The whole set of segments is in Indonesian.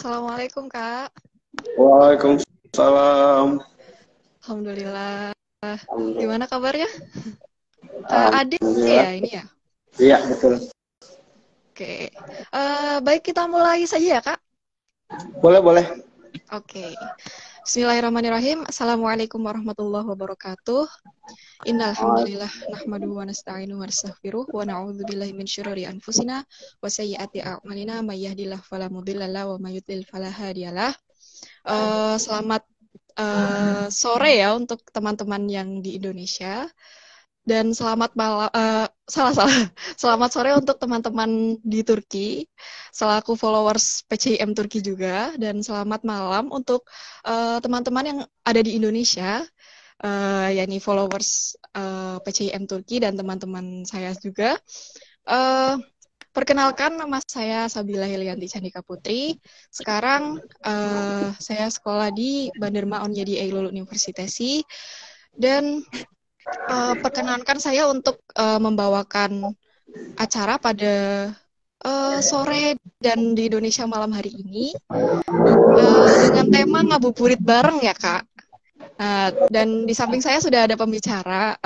Assalamualaikum, Kak. Waalaikumsalam. Alhamdulillah. Alhamdulillah. Gimana kabarnya? Kak Ade Alhamdulillah. ya ini ya? Iya, betul. Oke. Baik, kita mulai saja ya, Kak? Boleh, boleh. Oke. Bismillahirrahmanirrahim. Assalamualaikum warahmatullahi wabarakatuh. Innal hamdalillah nahmaduhu wa nasta'inuhu wa nastaghfiruh wa na'udzubillahi min syururi anfusina wa sayyiati a'malina may yahdihillahu fala mudhillalah wa may yudlil fala hadiyalah. Selamat sore ya untuk teman-teman yang di Indonesia. Dan selamat malam, selamat sore untuk teman-teman di Turki, selaku followers PCIM Turki juga, dan selamat malam untuk teman-teman yang ada di Indonesia, yakni followers PCIM Turki dan teman-teman saya juga. Perkenalkan, nama saya Sabila Helianti Candika Putri. Sekarang saya sekolah di Bandarma Onyedi Eylul Universitasi, dan perkenankan saya untuk membawakan acara pada sore dan di Indonesia malam hari ini dengan tema ngabuburit bareng ya, Kak. Dan di samping saya sudah ada pembicara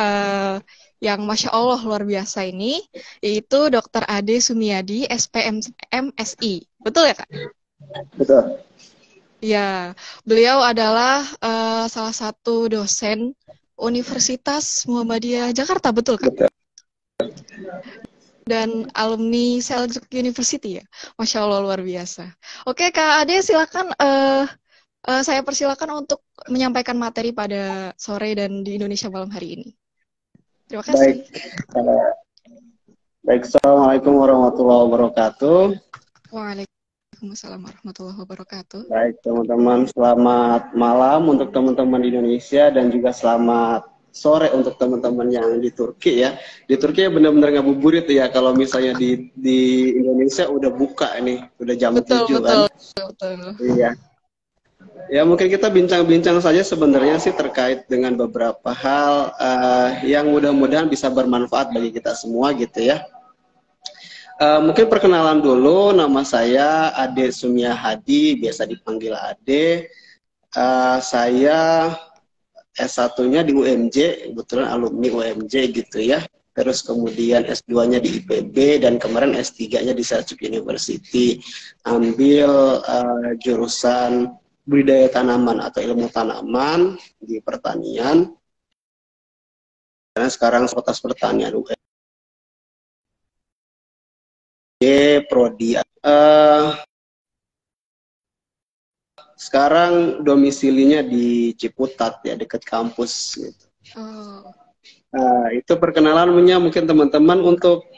yang Masya Allah luar biasa ini, yaitu Dr. Ade Sumiadi, SPM MSI. Betul ya, Kak? Betul. Ya, beliau adalah salah satu dosen Universitas Muhammadiyah Jakarta, betul kan? Betul. Dan alumni Seljuk University ya. Masya Allah luar biasa. Oke, Kak Ade, silakan. Saya persilakan untuk menyampaikan materi pada sore dan di Indonesia malam hari ini. Terima kasih. Baik, Assalamualaikum warahmatullahi wabarakatuh. Waalaikumsalam warahmatullahi wabarakatuh. Baik, teman-teman, selamat malam untuk teman-teman di Indonesia dan juga selamat sore untuk teman-teman yang di Turki ya. Di Turki ya benar-benar ngabuburit ya. Kalau misalnya di Indonesia udah buka nih, udah jam 7 kan. Betul. Iya. Ya mungkin kita bincang-bincang saja sebenarnya sih terkait dengan beberapa hal yang mudah-mudahan bisa bermanfaat bagi kita semua gitu ya. Mungkin perkenalan dulu, nama saya Ade Sumiahadi, biasa dipanggil Ade. Saya S1-nya di UMJ, kebetulan alumni UMJ gitu ya. Terus kemudian S2-nya di IPB dan kemarin S3-nya di Seljuk University. Ambil jurusan budidaya tanaman atau ilmu tanaman di pertanian. Karena sekarang Fakultas Pertanian UMJ. Prodi. Sekarang domisilinya di Ciputat ya, dekat kampus gitu. Itu perkenalannya mungkin teman-teman. Untuk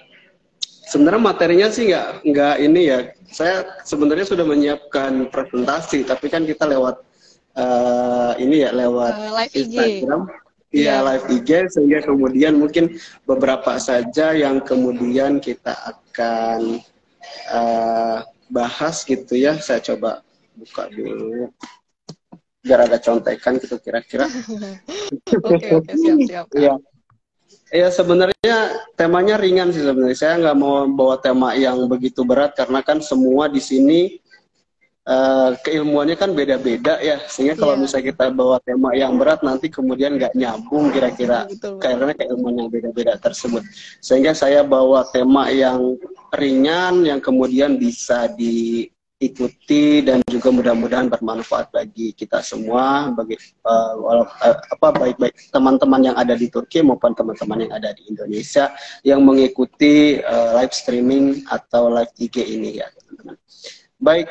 sebenarnya materinya sih nggak ini ya. Saya sebenarnya sudah menyiapkan presentasi, tapi kan kita lewat ini ya, lewat live Instagram. IG. Iya, live IG, sehingga kemudian mungkin beberapa saja yang kemudian kita akan bahas gitu ya. Saya coba buka dulu biar ada contekan gitu kira-kira. Oke, siap. Ya sebenarnya temanya ringan sih sebenarnya. Saya nggak mau bawa tema yang begitu berat karena kan semua di sini keilmuannya kan beda-beda ya, sehingga kalau misalnya kita bawa tema yang berat nanti kemudian nggak nyambung kira-kira karena keilmuan yang beda-beda tersebut. Sehingga saya bawa tema yang ringan yang kemudian bisa diikuti dan juga mudah-mudahan bermanfaat bagi kita semua, bagi baik teman-teman yang ada di Turki maupun teman-teman yang ada di Indonesia yang mengikuti live streaming atau live IG ini ya teman-teman. Baik,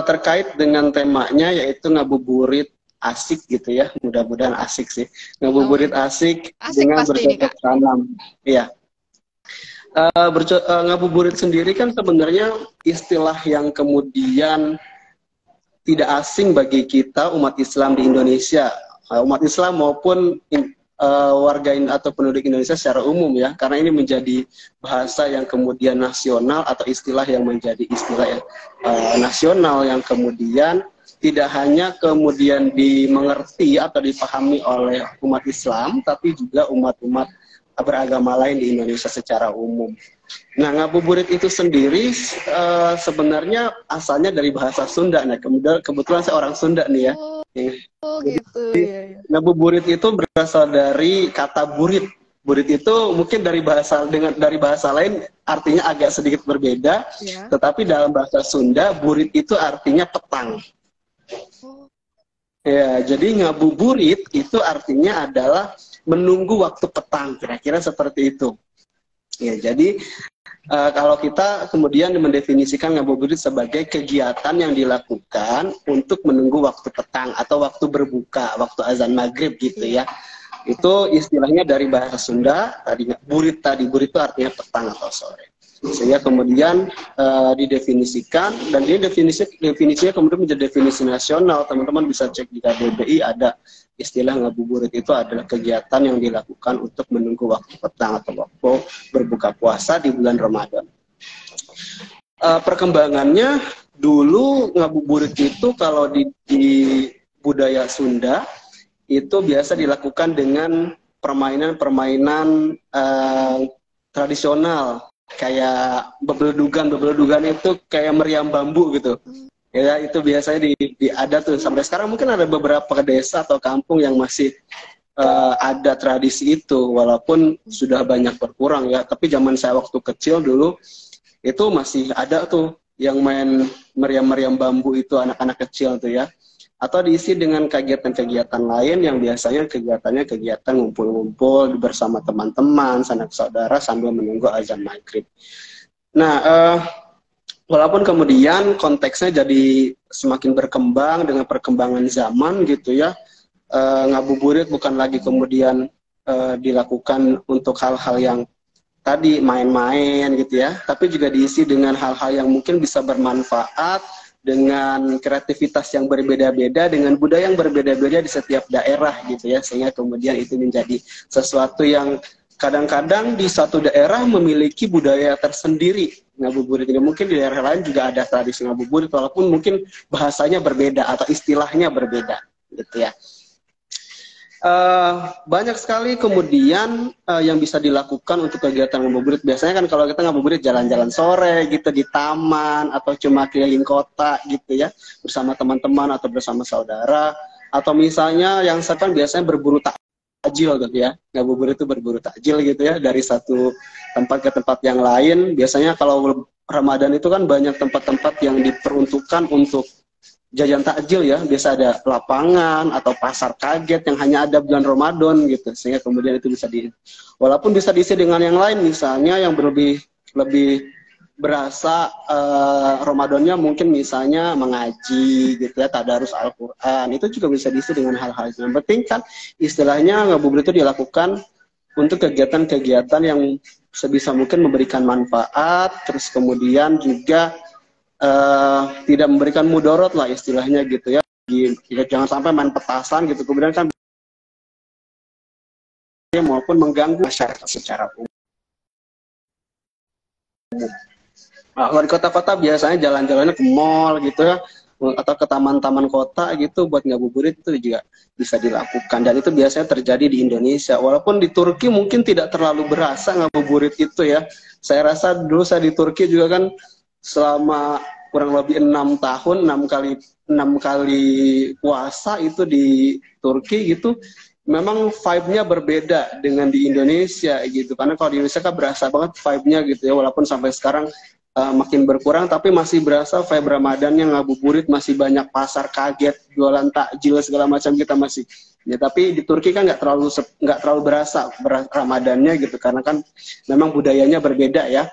terkait dengan temanya yaitu ngabuburit asik gitu ya, mudah-mudahan asik sih. Ngabuburit asik dengan bercocok tanam. Iya. Ngabuburit sendiri kan sebenarnya istilah yang kemudian tidak asing bagi kita umat Islam di Indonesia, umat Islam maupun warga atau penduduk Indonesia secara umum ya, karena ini menjadi bahasa yang kemudian nasional atau istilah yang menjadi istilah yang nasional yang kemudian tidak hanya kemudian dimengerti atau dipahami oleh umat Islam, tapi juga umat-umat beragama lain di Indonesia secara umum. Nah, ngabuburit itu sendiri sebenarnya asalnya dari bahasa Sunda. Nah, kebetulan saya orang Sunda nih ya. Oh gitu ya. Ngabuburit itu berasal dari kata burit. Burit itu mungkin dari bahasa lain artinya agak sedikit berbeda, Ya. tetapi dalam bahasa Sunda burit itu artinya petang. Oh. Ya, jadi ngabuburit itu artinya adalah menunggu waktu petang, kira-kira seperti itu. Ya, jadi kalau kita kemudian mendefinisikan ngabuburit sebagai kegiatan yang dilakukan untuk menunggu waktu petang atau waktu berbuka, waktu azan maghrib gitu ya. Itu istilahnya dari bahasa Sunda, burit itu artinya petang atau sore. Sehingga kemudian didefinisikan, dan ini definisinya kemudian menjadi definisi nasional. Teman-teman bisa cek di KBBI, ada istilah ngabuburit itu adalah kegiatan yang dilakukan untuk menunggu waktu petang atau waktu berbuka puasa di bulan Ramadan. Perkembangannya dulu ngabuburit itu kalau di budaya Sunda itu biasa dilakukan dengan permainan-permainan tradisional, kayak bebeludugan itu kayak meriam bambu gitu. Ya, itu biasanya ada tuh sampai sekarang. Mungkin ada beberapa desa atau kampung yang masih ada tradisi itu, walaupun sudah banyak berkurang ya. Tapi zaman saya waktu kecil dulu itu masih ada tuh yang main meriam-meriam bambu itu, anak-anak kecil tuh ya. Atau diisi dengan kegiatan-kegiatan lain yang biasanya kegiatan ngumpul-ngumpul bersama teman-teman, sanak saudara sambil menunggu azan maghrib. Nah, walaupun kemudian konteksnya jadi semakin berkembang dengan perkembangan zaman gitu ya, ngabuburit bukan lagi kemudian dilakukan untuk hal-hal yang tadi main-main gitu ya, tapi juga diisi dengan hal-hal yang mungkin bisa bermanfaat, dengan kreativitas yang berbeda-beda, dengan budaya yang berbeda-beda di setiap daerah gitu ya, sehingga kemudian itu menjadi sesuatu yang kadang-kadang di satu daerah memiliki budaya tersendiri ngabuburit ini. Mungkin di daerah lain juga ada tradisi ngabuburit, walaupun mungkin bahasanya berbeda atau istilahnya berbeda gitu ya. Banyak sekali kemudian yang bisa dilakukan untuk kegiatan ngabuburit. Biasanya kan kalau kita ngabuburit jalan-jalan sore gitu di taman, atau cuma keliling kota gitu ya, bersama teman-teman atau bersama saudara, atau misalnya yang saya kan biasanya berburu takjil gitu ya. Ngabuburit itu berburu takjil gitu ya, dari satu tempat ke tempat yang lain. Biasanya kalau Ramadan itu kan banyak tempat-tempat yang diperuntukkan untuk jajan takjil ya, biasa ada lapangan atau pasar kaget yang hanya ada bulan Ramadan gitu, sehingga kemudian itu bisa walaupun bisa diisi dengan yang lain, misalnya yang lebih berasa Ramadannya mungkin misalnya mengaji gitu ya, tadarus Al-Quran, itu juga bisa diisi dengan hal-hal yang penting kan istilahnya ngabuburit itu dilakukan untuk kegiatan-kegiatan yang sebisa mungkin memberikan manfaat, terus kemudian juga tidak memberikan mudorot lah istilahnya gitu ya. Jangan sampai main petasan gitu kemudian kan maupun mengganggu masyarakat secara umum. Nah, kalau di kota-kota biasanya jalan-jalannya ke mall gitu ya, atau ke taman-taman kota gitu buat ngabuburit, itu juga bisa dilakukan, dan itu biasanya terjadi di Indonesia. Walaupun di Turki mungkin tidak terlalu berasa ngabuburit itu ya. Saya rasa dulu saya di Turki juga kan selama kurang lebih 6 tahun, 6 kali puasa itu di Turki gitu, memang vibe-nya berbeda dengan di Indonesia gitu. Karena kalau di Indonesia kan berasa banget vibe-nya gitu ya, walaupun sampai sekarang makin berkurang, tapi masih berasa vibe Ramadannya. Ngabuburit masih banyak pasar kaget, jualan takjil segala macam kita masih. Ya, tapi di Turki kan nggak terlalu berasa Ramadannya gitu, karena kan memang budayanya berbeda ya.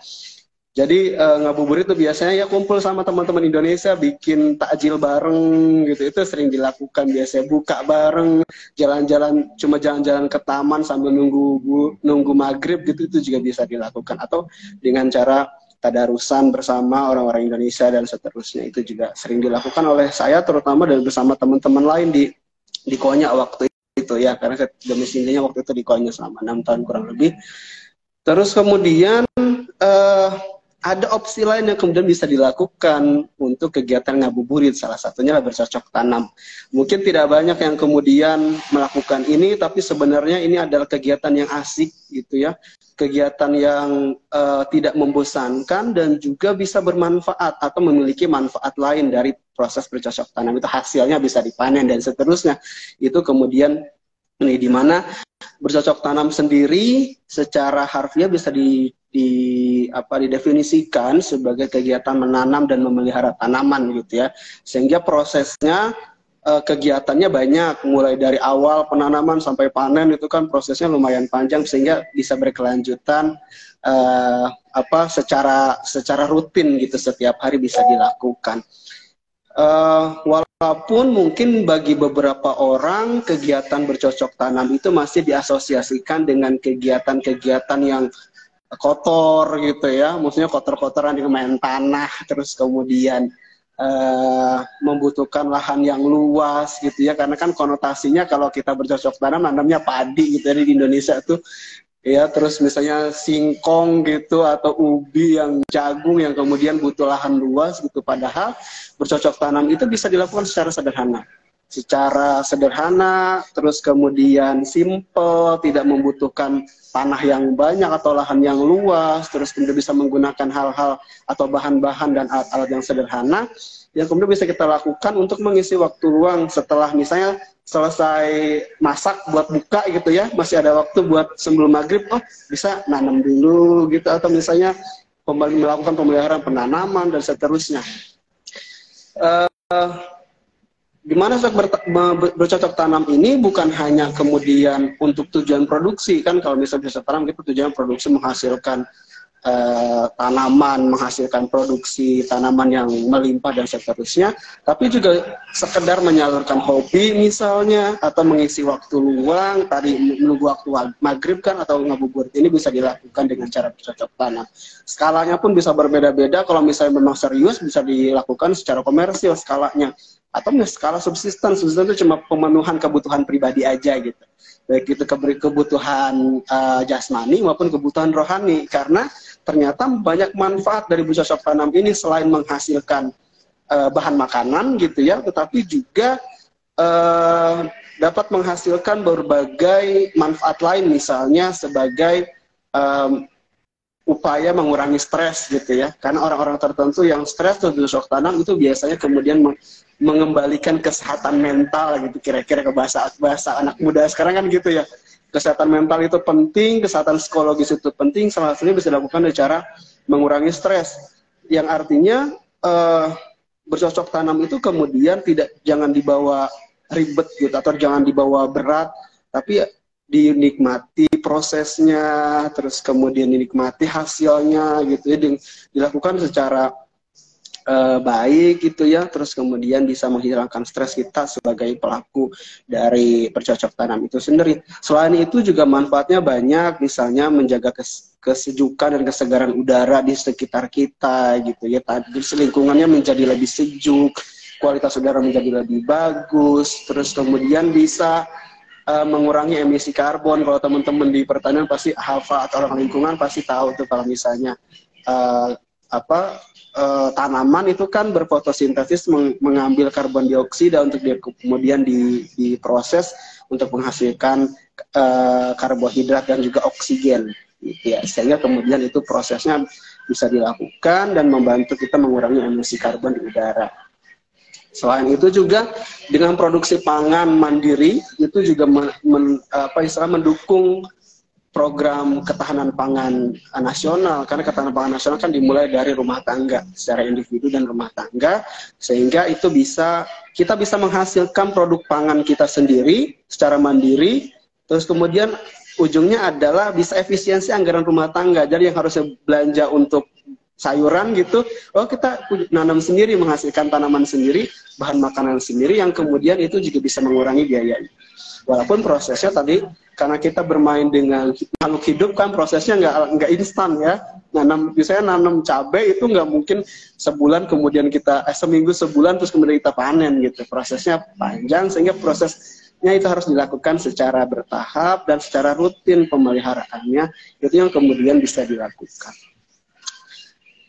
Jadi ngabuburit itu biasanya ya kumpul sama teman-teman Indonesia, bikin takjil bareng gitu, itu sering dilakukan. Biasanya buka bareng, cuma jalan-jalan ke taman sambil nunggu maghrib gitu, itu juga bisa dilakukan. Atau dengan cara tadarusan bersama orang-orang Indonesia dan seterusnya, itu juga sering dilakukan oleh saya terutama, dan bersama teman-teman lain di Konya waktu itu ya, karena domisilinya waktu itu di Konya selama 6 tahun kurang lebih. Terus kemudian ada opsi lain yang kemudian bisa dilakukan untuk kegiatan ngabuburit, salah satunya adalah bercocok tanam. Mungkin tidak banyak yang kemudian melakukan ini, tapi sebenarnya ini adalah kegiatan yang asik gitu ya, kegiatan yang tidak membosankan dan juga bisa bermanfaat atau memiliki manfaat lain dari proses bercocok tanam. Itu hasilnya bisa dipanen dan seterusnya. Itu kemudian ini di mana bercocok tanam sendiri secara harfiah bisa didefinisikan sebagai kegiatan menanam dan memelihara tanaman gitu ya, sehingga prosesnya kegiatannya banyak, mulai dari awal penanaman sampai panen itu kan prosesnya lumayan panjang, sehingga bisa berkelanjutan secara rutin gitu, setiap hari bisa dilakukan. Walaupun mungkin bagi beberapa orang kegiatan bercocok tanam itu masih diasosiasikan dengan kegiatan-kegiatan yang kotor gitu ya, maksudnya kotor-kotoran dengan main tanah, terus kemudian membutuhkan lahan yang luas gitu ya, karena kan konotasinya kalau kita bercocok tanam nanamnya padi gitu ya di Indonesia tuh ya, terus misalnya singkong gitu atau ubi yang jagung yang kemudian butuh lahan luas gitu, padahal bercocok tanam itu bisa dilakukan secara sederhana, terus kemudian simple, tidak membutuhkan tanah yang banyak atau lahan yang luas, terus kemudian bisa menggunakan hal-hal atau bahan-bahan dan alat-alat yang sederhana yang kemudian bisa kita lakukan untuk mengisi waktu luang setelah misalnya selesai masak buat buka gitu ya, masih ada waktu buat sebelum maghrib, oh bisa nanam dulu gitu, atau misalnya melakukan pemeliharaan penanaman dan seterusnya. Gimana bercocok tanam ini bukan hanya kemudian untuk tujuan produksi, kan kalau misalnya bercocok tanam itu tujuan produksi, menghasilkan tanaman, menghasilkan produksi tanaman yang melimpah dan seterusnya, tapi juga sekedar menyalurkan hobi misalnya, atau mengisi waktu luang, tadi menunggu waktu maghrib kan, atau ngabuburit, ini bisa dilakukan dengan cara bercocok tanam. Skalanya pun bisa berbeda-beda, kalau misalnya memang serius bisa dilakukan secara komersil skalanya, atau skala subsisten itu cuma pemenuhan kebutuhan pribadi aja gitu, baik itu kebutuhan jasmani maupun kebutuhan rohani, karena ternyata banyak manfaat dari bercocok tanam ini selain menghasilkan bahan makanan gitu ya, tetapi juga dapat menghasilkan berbagai manfaat lain, misalnya sebagai upaya mengurangi stres gitu ya, karena orang-orang tertentu yang stres tuh bercocok tanam itu biasanya kemudian mengembalikan kesehatan mental gitu, kira-kira ke bahasa anak muda sekarang kan gitu ya. Kesehatan mental itu penting, kesehatan psikologis itu penting, salah satunya bisa dilakukan dengan cara mengurangi stres, yang artinya bercocok tanam itu kemudian jangan dibawa ribet gitu, atau jangan dibawa berat, tapi dinikmati prosesnya, terus kemudian dinikmati hasilnya gitu ya, dilakukan secara baik gitu ya, terus kemudian bisa menghilangkan stres kita sebagai pelaku dari bercocok tanam itu sendiri. Selain itu juga manfaatnya banyak, misalnya menjaga kesejukan dan kesegaran udara di sekitar kita gitu ya, tadi lingkungannya menjadi lebih sejuk, kualitas udara menjadi lebih bagus, terus kemudian bisa mengurangi emisi karbon. Kalau teman-teman di pertanian pasti hafal, atau orang lingkungan pasti tahu tuh, kalau misalnya tanaman itu kan berfotosintesis, mengambil karbon dioksida untuk kemudian diproses untuk menghasilkan karbohidrat dan juga oksigen gitu ya, sehingga kemudian itu prosesnya bisa dilakukan dan membantu kita mengurangi emisi karbon di udara. Selain itu juga dengan produksi pangan mandiri itu juga mendukung program ketahanan pangan nasional, karena ketahanan pangan nasional kan dimulai dari rumah tangga, secara individu dan rumah tangga, sehingga itu kita bisa menghasilkan produk pangan kita sendiri secara mandiri, terus kemudian ujungnya adalah bisa efisiensi anggaran rumah tangga. Jadi yang harusnya belanja untuk sayuran gitu, oh kita nanam sendiri, menghasilkan tanaman sendiri, bahan makanan sendiri, yang kemudian itu juga bisa mengurangi biayanya. Walaupun prosesnya tadi, karena kita bermain dengan makhluk hidup kan, prosesnya nggak instan ya. Misalnya nanam cabai itu nggak mungkin sebulan kemudian seminggu sebulan terus kemudian kita panen gitu. Prosesnya panjang, sehingga prosesnya itu harus dilakukan secara bertahap dan secara rutin, pemeliharaannya itu yang kemudian bisa dilakukan.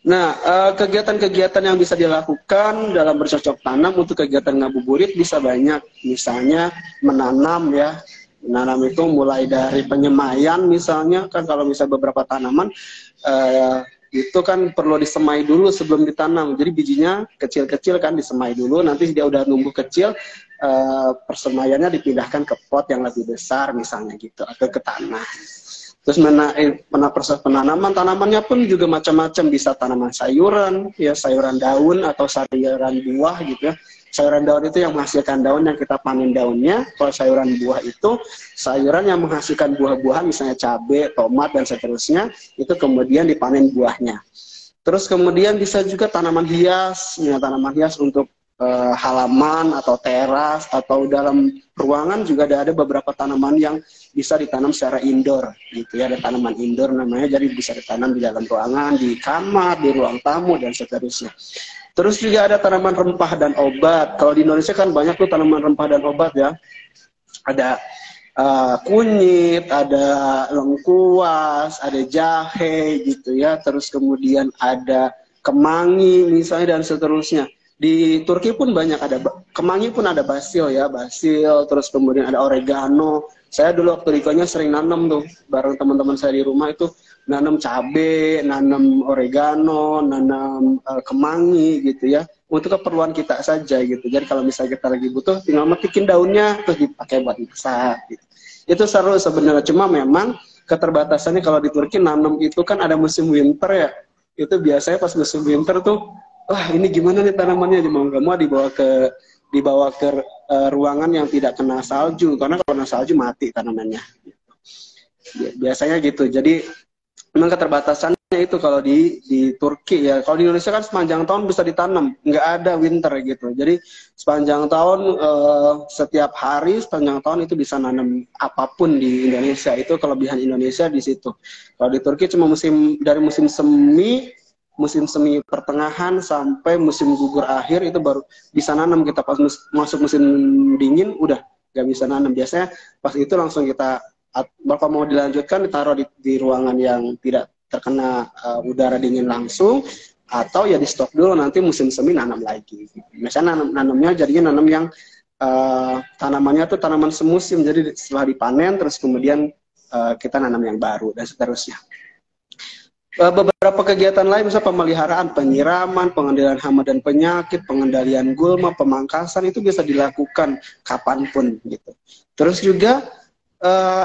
Nah, kegiatan-kegiatan yang bisa dilakukan dalam bercocok tanam untuk kegiatan ngabuburit bisa banyak. Misalnya menanam ya. Menanam itu mulai dari penyemaian misalnya, kan kalau misalnya beberapa tanaman itu kan perlu disemai dulu sebelum ditanam. Jadi bijinya kecil-kecil kan disemai dulu, nanti dia udah numbuh kecil, persemaiannya dipindahkan ke pot yang lebih besar misalnya gitu, atau ke tanah. Terus proses penanaman, tanamannya pun juga macam-macam, bisa tanaman sayuran, ya sayuran daun atau sayuran buah gitu ya. Sayuran daun itu yang menghasilkan daun yang kita panen daunnya. Kalau sayuran buah itu sayuran yang menghasilkan buah-buahan, misalnya cabai, tomat dan seterusnya, itu kemudian dipanen buahnya. Terus kemudian bisa juga tanaman hias, ya tanaman hias untuk halaman atau teras atau dalam ruangan juga ada beberapa tanaman yang bisa ditanam secara indoor gitu ya, ada tanaman indoor namanya, jadi bisa ditanam di dalam ruangan, di kamar, di ruang tamu dan seterusnya. Terus juga ada tanaman rempah dan obat. Kalau di Indonesia kan banyak tuh tanaman rempah dan obat ya, ada kunyit, ada lengkuas, ada jahe gitu ya, terus kemudian ada kemangi misalnya dan seterusnya. Di Turki pun banyak, ada kemangi pun ada basil ya, basil, terus kemudian ada oregano. Saya dulu waktu di Konya sering nanam tuh bareng teman-teman saya di rumah, itu nanam cabe, nanam oregano, nanam kemangi gitu ya, untuk keperluan kita saja gitu. Jadi kalau misalnya kita lagi butuh, tinggal metikin daunnya terus dipakai buat masak gitu. Itu seru sebenarnya, cuma memang keterbatasannya kalau di Turki nanam itu kan ada musim winter ya. Itu biasanya pas musim winter tuh, wah ini gimana nih tanamannya, mau nggak mau dibawa ke ruangan yang tidak kena salju, karena kalau kena salju mati tanamannya. Biasanya gitu. Jadi memang keterbatasannya itu kalau di Turki ya. Kalau di Indonesia kan sepanjang tahun bisa ditanam, nggak ada winter gitu. Jadi sepanjang tahun, setiap hari sepanjang tahun itu bisa nanam apapun di Indonesia. Itu kelebihan Indonesia di situ. Kalau di Turki cuma dari musim semi pertengahan sampai musim gugur akhir itu baru bisa nanam kita. Pas masuk musim dingin udah nggak bisa nanam. Biasanya pas itu langsung kita, kalau mau dilanjutkan ditaruh di ruangan yang tidak terkena udara dingin langsung, atau ya di stok dulu, nanti musim semi nanam lagi. Misalnya nanamnya jadinya nanam yang tanamannya tuh tanaman semusim, jadi setelah dipanen terus kemudian kita nanam yang baru dan seterusnya. Beberapa kegiatan lain misalnya pemeliharaan, penyiraman, pengendalian hama dan penyakit, pengendalian gulma, pemangkasan, itu bisa dilakukan kapanpun gitu. Terus juga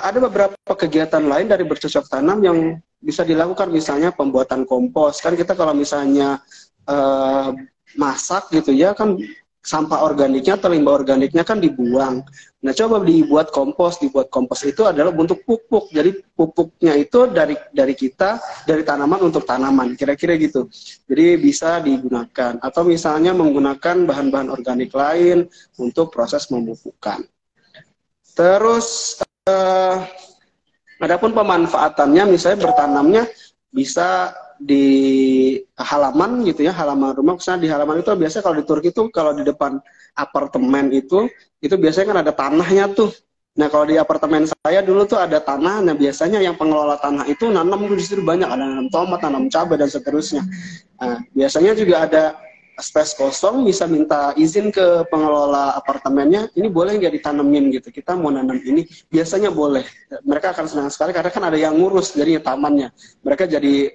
ada beberapa kegiatan lain dari bercocok tanam yang bisa dilakukan, misalnya pembuatan kompos. Kan kita kalau misalnya masak gitu ya, kan sampah organiknya atau limbah organiknya kan dibuang. Nah, coba dibuat kompos. Dibuat kompos itu adalah bentuk pupuk. Jadi pupuknya itu dari kita, dari tanaman untuk tanaman, kira-kira gitu. Jadi bisa digunakan. Atau misalnya menggunakan bahan-bahan organik lain untuk proses memupukkan. Terus adapun pemanfaatannya, misalnya bertanamnya bisa di halaman gitu ya, halaman rumah. Misalnya di halaman itu biasanya kalau di Turki itu, kalau di depan apartemen itu biasanya kan ada tanahnya tuh. Nah kalau di apartemen saya dulu tuh ada tanah. Nah biasanya yang pengelola tanah itu nanam di situ banyak, ada nanam tomat, nanam cabai dan seterusnya. Nah, biasanya juga ada space kosong, bisa minta izin ke pengelola apartemennya, ini boleh nggak ditanemin gitu, kita mau nanam ini. Biasanya boleh, mereka akan senang sekali karena kan ada yang ngurus dari tamannya. Mereka jadi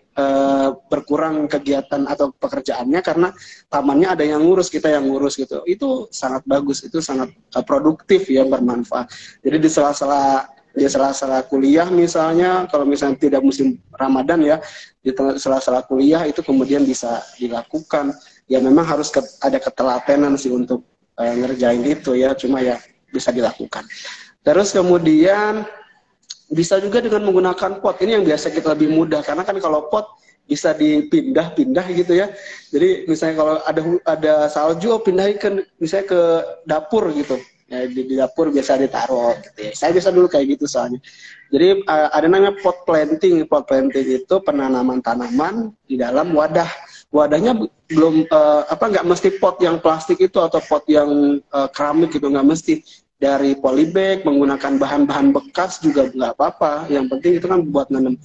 berkurang kegiatan atau pekerjaannya karena tamannya ada yang ngurus, kita yang ngurus gitu. Itu sangat bagus, itu sangat produktif ya, bermanfaat. Jadi di sela-sela kuliah misalnya, kalau misalnya tidak musim Ramadan ya, di sela-sela kuliah itu kemudian bisa dilakukan. Ya memang harus ada ketelatenan sih untuk ngerjain itu ya, cuma ya bisa dilakukan. Terus kemudian bisa juga dengan menggunakan pot. Ini yang biasa kita lebih mudah, karena kan kalau pot bisa dipindah-pindah gitu ya. Jadi misalnya kalau ada salju, pindahin misalnya ke dapur gitu. Ya, di dapur biasa ditaruh gitu ya. Saya bisa dulu kayak gitu soalnya. Jadi ada namanya pot planting. Pot planting itu penanaman tanaman di dalam wadah. Wadahnya belum nggak mesti pot yang plastik itu atau pot yang keramik gitu, nggak mesti. dari polybag, menggunakan bahan-bahan bekas juga nggak apa-apa. Yang penting itu kan buat nanam,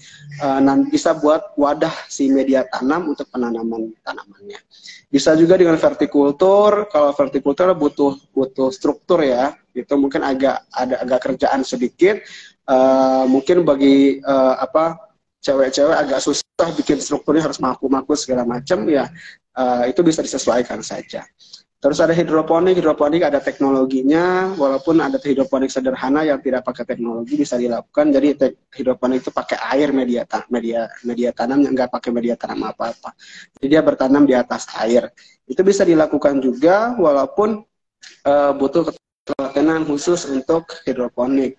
bisa buat wadah si media tanam untuk penanaman tanamannya. Bisa juga dengan vertikultur. Kalau vertikultur butuh struktur ya, itu mungkin agak kerjaan sedikit. Mungkin bagi cewek-cewek agak susah bikin strukturnya, harus maku-maku segala macam ya. Itu bisa disesuaikan saja. Terus ada hidroponik. Hidroponik ada teknologinya, walaupun ada hidroponik sederhana yang tidak pakai teknologi bisa dilakukan. Jadi hidroponik itu pakai air, media tanam yang nggak pakai media tanam apa-apa. Jadi dia bertanam di atas air. Itu bisa dilakukan juga, walaupun butuh ketelatenan khusus untuk hidroponik.